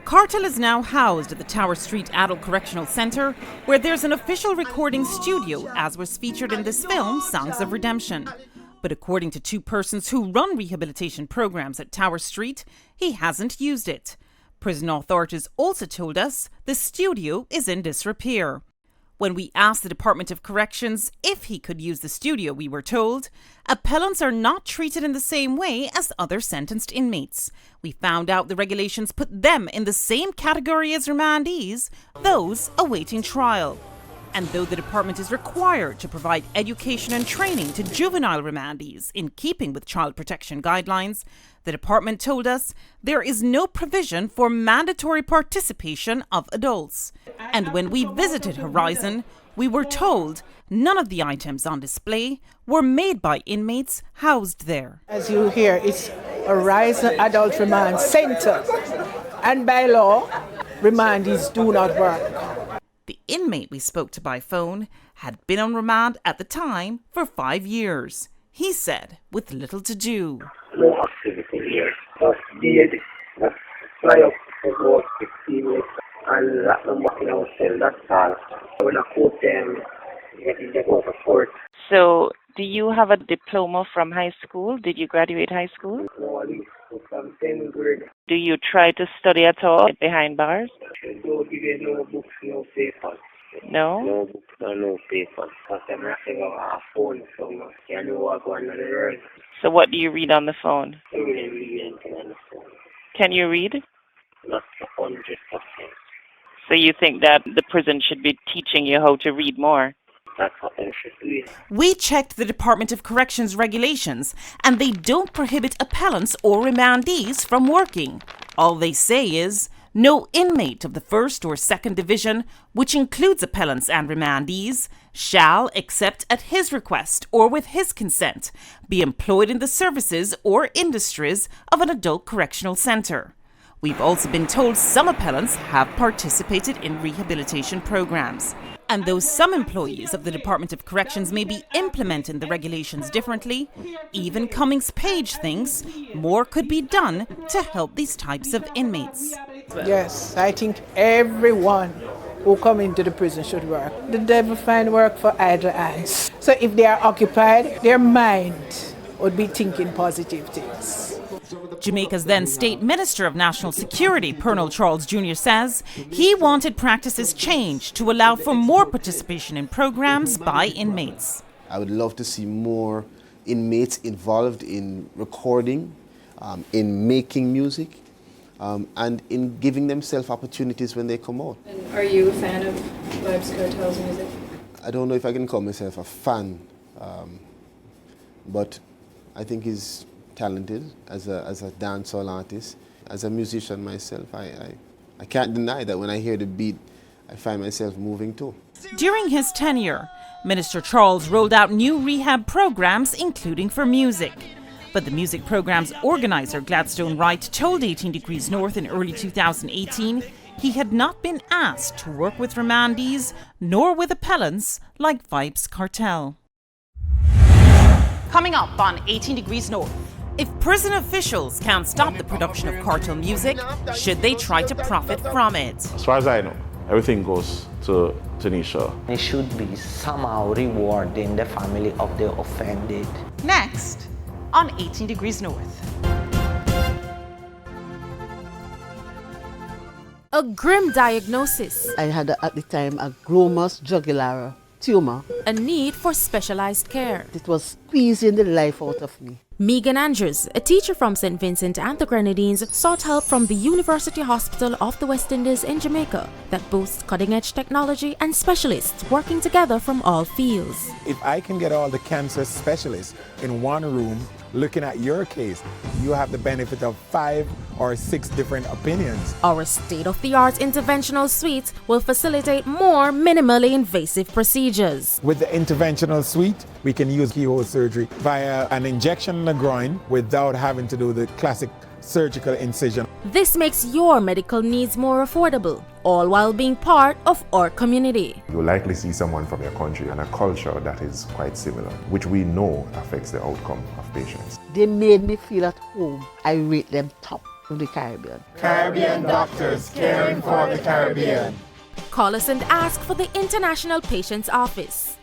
Kartel is now housed at the Tower Street Adult Correctional Centre, where there's an official recording studio, as was featured in this film, Songs of Redemption. But according to two persons who run rehabilitation programs at Tower Street, he hasn't used it. Prison authorities also told us the studio is in disrepair. When we asked the Department of Corrections if he could use the studio, we were told appellants are not treated in the same way as other sentenced inmates. We found out the regulations put them in the same category as remandees, those awaiting trial. And though the department is required to provide education and training to juvenile remandees in keeping with child protection guidelines, the department told us there is no provision for mandatory participation of adults. And when we visited Horizon, we were told none of the items on display were made by inmates housed there. As you hear, it's Horizon Adult Remand Center. And by law, remandees do not work. The inmate we spoke to by phone had been on remand at the time for 5 years. He said, with little to do. No activity here. Just did. Just fly up for about 15 minutes and lock them back in our cell. That's all. When I quote them, they go for court. So, do you have a diploma from high school? Did you graduate high school? No, at least from 10th grade. Do you try to study at all behind bars? Don't give you no books, no papers. No? No books and no papers. Because I'm having a phone, so you know what's going on the road. So what do you read on the phone? I don't really read anything on the phone. Can you read? Not 100%. So you think that the prison should be teaching you how to read more? That's what they should do. We checked the Department of Corrections regulations, and they don't prohibit appellants or remandees from working. All they say is, no inmate of the first or second division, which includes appellants and remandees, shall, except at his request or with his consent, be employed in the services or industries of an adult correctional centre. We've also been told some appellants have participated in rehabilitation programs. And though some employees of the Department of Corrections may be implementing the regulations differently, even Cummings Page thinks more could be done to help these types of inmates. Yes, I think everyone who come into the prison should work. The devil find work for idle hands. So if they are occupied, their mind would be thinking positive things. Jamaica's then State Minister of National Security, Colonel Charles Jr. says he wanted practices changed to allow for more participation in programs by inmates. I would love to see more inmates involved in recording, in making music, and in giving themselves opportunities when they come out. And are you a fan of Vybz Kartel's music? I don't know if I can call myself a fan, but I think he's talented as a dancehall artist. As a musician myself, I can't deny that when I hear the beat, I find myself moving too. During his tenure, Minister Charles rolled out new rehab programs, including for music. But the music program's organizer, Gladstone Wright, told 18 Degrees North in early 2018 he had not been asked to work with remandees nor with appellants like Vybz Kartel. Coming up on 18 Degrees North. If prison officials can't stop the production of Kartel music, should they try to profit from it? As far as I know, everything goes to Tanisha. It should be somehow rewarding the family of the offended. Next on 18 Degrees North. A grim diagnosis. I had at the time a glomus jugular tumor. A need for specialized care. It was squeezing the life out of me. Megan Andrews, a teacher from St. Vincent and the Grenadines, sought help from the University Hospital of the West Indies in Jamaica that boasts cutting-edge technology and specialists working together from all fields. If I can get all the cancer specialists in one room looking at your case, you have the benefit of 5 or 6 different opinions. Our state-of-the-art interventional suite will facilitate more minimally invasive procedures. With the interventional suite, we can use keyhole surgery via an injection in the groin without having to do the classic surgical incision. This makes your medical needs more affordable, all while being part of our community. You'll likely see someone from your country and a culture that is quite similar, which we know affects the outcome of patients. They made me feel at home. I rate them top. of the Caribbean. Caribbean doctors caring for the Caribbean. Call us and ask for the International Patients Office.